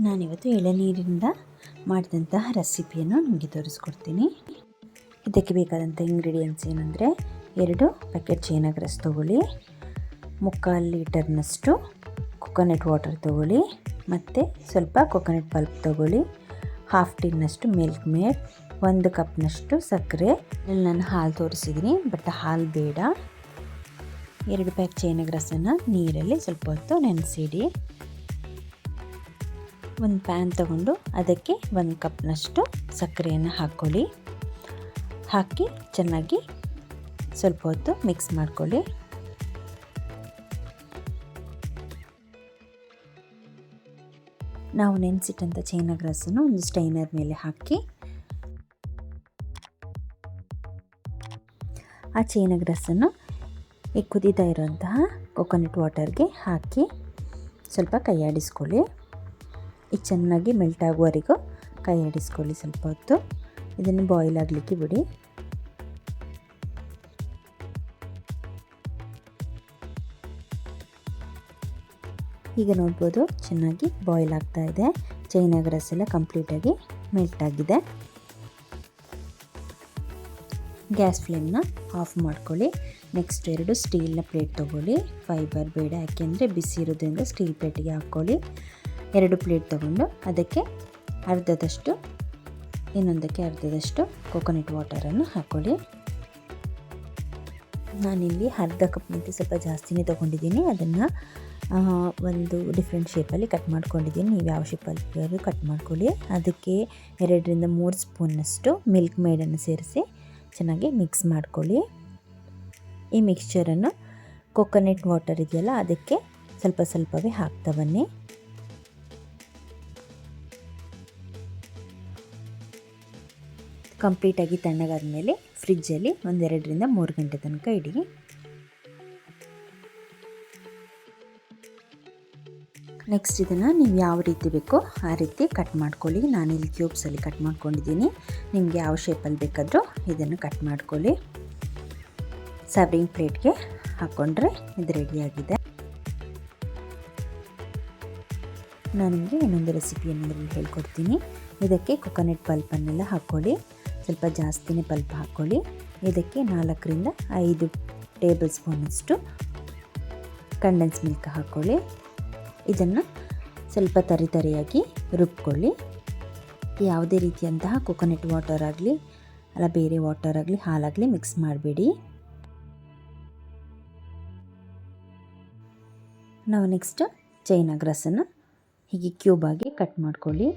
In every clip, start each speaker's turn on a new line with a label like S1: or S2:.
S1: ನಾನಿವತ್ತು ಎಳನೀರಿಂದ ಮಾಡಿದಂತಹ ರೆಸಿಪಿಯನ್ನು ನಿಮಗೆ ತೋರಿಸ್ಕೊಡ್ತೀನಿ. ಇದಕ್ಕೆ ಬೇಕಾದಂಥ ಇಂಗ್ರೀಡಿಯೆಂಟ್ಸ್ ಏನಂದರೆ 2 ಪ್ಯಾಕೆಟ್ ಚೈನಾಗ್ರಾಸ್ ತೊಗೊಳ್ಳಿ, 3/4 ಲೀಟರ್ನಷ್ಟು ಕೊಕೊನಟ್ ವಾಟರ್ ತೊಗೊಳ್ಳಿ, ಮತ್ತು ಸ್ವಲ್ಪ ಕೊಕೊನಟ್ ಪಲ್ಪ್ ತೊಗೊಳ್ಳಿ, 1/2 ಟೀನಷ್ಟು ಮಿಲ್ಕ್ ಮೇಡ್, 1 ಕಪ್ನಷ್ಟು ಸಕ್ಕರೆ. ಇಲ್ಲಿ ನಾನು ಹಾಲು ತೋರಿಸಿದ್ದೀನಿ, ಬಟ್ ಹಾಲು ಬೇಡ. 2 ಪ್ಯಾಕ್ ಚೈನಾಗ್ರಾಸನ್ನು ನೀರಲ್ಲಿ ಸ್ವಲ್ಪ ಹೊತ್ತು ನೆನೆಸಿಡಿ. ಒಂದು ಪ್ಯಾನ್ ತಗೊಂಡು ಅದಕ್ಕೆ 1 ಕಪ್ನಷ್ಟು ಸಕ್ಕರೆಯನ್ನು ಹಾಕ್ಕೊಳ್ಳಿ. ಹಾಕಿ ಚೆನ್ನಾಗಿ ಸ್ವಲ್ಪ ಹೊತ್ತು ಮಿಕ್ಸ್ ಮಾಡ್ಕೊಳ್ಳಿ. ನಾವು ನೆನೆಸಿಟ್ಟಂಥ ಚೈನಾಗ್ರಾಸನ್ನು ಒಂದು ಸ್ಟೈನರ್ ಮೇಲೆ ಹಾಕಿ ಆ ಚೈನಾಗ್ರಾಸನ್ನು ಈ ಕುದೀತಾ ಇರುವಂತಹ ಕೊಕೊನಟ್ ವಾಟರ್ಗೆ ಹಾಕಿ ಸ್ವಲ್ಪ ಕೈ ಆಡಿಸ್ಕೊಳ್ಳಿ. ಇದು ಚೆನ್ನಾಗಿ ಮೆಲ್ಟ್ ಆಗುವವರೆಗೂ ಕೈ ಆಡಿಸ್ಕೊಳ್ಳಿ. ಸ್ವಲ್ಪ ಹೊತ್ತು ಇದನ್ನು ಬಾಯ್ಲ್ ಆಗಲಿಕ್ಕೆ ಬಿಡಿ. ಈಗ ನೋಡ್ಬೋದು ಚೆನ್ನಾಗಿ ಬಾಯ್ಲ್ ಆಗ್ತಾ ಇದೆ. ಚೈನಾಗ್ರಾಸ್ ಎಲ್ಲ ಕಂಪ್ಲೀಟಾಗಿ ಮೆಲ್ಟ್ ಆಗಿದೆ. ಗ್ಯಾಸ್ ಫ್ಲೇಮ್ನ ಆಫ್ ಮಾಡ್ಕೊಳ್ಳಿ. ನೆಕ್ಸ್ಟ್ 2 ಸ್ಟೀಲ್ನ ಪ್ಲೇಟ್ ತೊಗೊಳ್ಳಿ. ಫೈಬರ್ ಬೇಡ, ಯಾಕೆಂದರೆ ಬಿಸಿ ಇರೋದ್ರಿಂದ ಸ್ಟೀಲ್ ಪ್ಲೇಟಿಗೆ ಹಾಕ್ಕೊಳ್ಳಿ. 2 ಪ್ಲೇಟ್ ತೊಗೊಂಡು ಅದಕ್ಕೆ ಇನ್ನೊಂದಕ್ಕೆ ಅರ್ಧದಷ್ಟು ಕೊಕೊನಟ್ ವಾಟರನ್ನು ಹಾಕ್ಕೊಳ್ಳಿ. ನಾನಿಲ್ಲಿ ಅರ್ಧ ಕಪ್ನಿಂದ ಸ್ವಲ್ಪ ಜಾಸ್ತಿನೇ ತೊಗೊಂಡಿದ್ದೀನಿ. ಅದನ್ನು ಒಂದು ಡಿಫ್ರೆಂಟ್ ಶೇಪಲ್ಲಿ ಕಟ್ ಮಾಡ್ಕೊಂಡಿದ್ದೀನಿ. ನೀವು ಯಾವ ಶೇಪಲ್ಲಿ ಕಟ್ ಮಾಡ್ಕೊಳ್ಳಿ. ಅದಕ್ಕೆ 2ರಿಂದ 3 ಸ್ಪೂನ್ನಷ್ಟು ಮಿಲ್ಕ್ ಮೇಡನ್ನು ಸೇರಿಸಿ ಚೆನ್ನಾಗಿ ಮಿಕ್ಸ್ ಮಾಡ್ಕೊಳ್ಳಿ. ಈ ಮಿಕ್ಸ್ಚರನ್ನು ಕೊಕೊನಟ್ ವಾಟರ್ ಇದೆಯಲ್ಲ ಅದಕ್ಕೆ ಸ್ವಲ್ಪ ಸ್ವಲ್ಪವೇ ಹಾಕ್ತಾ ಬನ್ನಿ. ಕಂಪ್ಲೀಟಾಗಿ ತಣ್ಣಗಾದ ಮೇಲೆ ಫ್ರಿಜ್ಜಲ್ಲಿ 2ರಿಂದ 3 ಗಂಟೆ ತನಕ ಇಡಿ. ನೆಕ್ಸ್ಟ್ ಇದನ್ನು ನೀವು ಯಾವ ರೀತಿ ಬೇಕೋ ಆ ರೀತಿ ಕಟ್ ಮಾಡ್ಕೊಳ್ಳಿ. ನಾನಿಲ್ಲಿ ಕ್ಯೂಬ್ಸಲ್ಲಿ ಕಟ್ ಮಾಡ್ಕೊಂಡಿದ್ದೀನಿ. ನಿಮಗೆ ಯಾವ ಶೇಪಲ್ಲಿ ಬೇಕಾದರೂ ಇದನ್ನು ಕಟ್ ಮಾಡ್ಕೊಳ್ಳಿ. ಸರ್ವಿಂಗ್ ಪ್ಲೇಟ್ಗೆ ಹಾಕ್ಕೊಂಡ್ರೆ ಇದು ರೆಡಿಯಾಗಿದೆ. ನಾನು ನಿಮಗೆ ಇನ್ನೊಂದು ರೆಸಿಪಿಯನ್ನು ಹೇಳ್ಕೊಡ್ತೀನಿ. ಇದಕ್ಕೆ ಕೊಕೊನಟ್ ಪಲ್ಪನ್ನೆಲ್ಲ ಹಾಕ್ಕೊಳ್ಳಿ. ಸ್ವಲ್ಪ ಜಾಸ್ತಿನೇ ಪಲ್ಪ್ ಹಾಕ್ಕೊಳ್ಳಿ. ಇದಕ್ಕೆ 4ರಿಂದ 5 ಟೇಬಲ್ ಸ್ಪೂನಷ್ಟು ಕಂಡೆನ್ಸ್ ಮಿಲ್ಕ್ ಹಾಕ್ಕೊಳ್ಳಿ. ಇದನ್ನು ಸ್ವಲ್ಪ ತರಿಯಾಗಿ ರುಬ್ಕೊಳ್ಳಿ. ಯಾವುದೇ ರೀತಿಯಂತಹ ಕೊಕೊನಟ್ ವಾಟರ್ ಆಗಲಿ ಅಲ್ಲ ಬೇರೆ ವಾಟರ್ ಆಗಲಿ ಹಾಲಾಗಲಿ ಮಿಕ್ಸ್ ಮಾಡಬೇಡಿ. ನಾವು ನೆಕ್ಸ್ಟ್ ಚೈನಾಗ್ರಾಸನ್ನು ಹೀಗೆ ಕ್ಯೂಬಾಗಿ ಕಟ್ ಮಾಡ್ಕೊಳ್ಳಿ.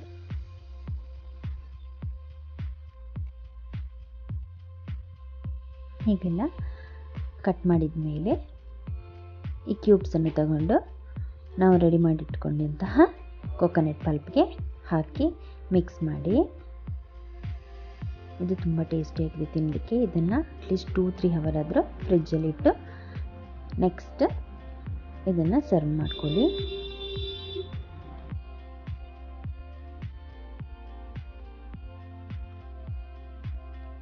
S1: ಹೀಗೆಲ್ಲ ಕಟ್ ಮಾಡಿದ ಮೇಲೆ ಈ ಕ್ಯೂಬ್ಸನ್ನು ತಗೊಂಡು ನಾವು ರೆಡಿ ಮಾಡಿಟ್ಕೊಂಡಂತಹ ಕೊಕೊನಟ್ ಪಲ್ಪ್ಗೆ ಹಾಕಿ ಮಿಕ್ಸ್ ಮಾಡಿ. ಇದು ತುಂಬ ಟೇಸ್ಟಿಯಾಗಿದೆ ತಿನ್ನಲಿಕ್ಕೆ. ಇದನ್ನು ಅಟ್ಲೀಸ್ಟ್ 2-3 ಅವರ್ ಆದರೂ ಫ್ರಿಜ್ಜಲ್ಲಿಟ್ಟು ನೆಕ್ಸ್ಟ್ ಇದನ್ನು ಸರ್ವ್ ಮಾಡ್ಕೊಳ್ಳಿ.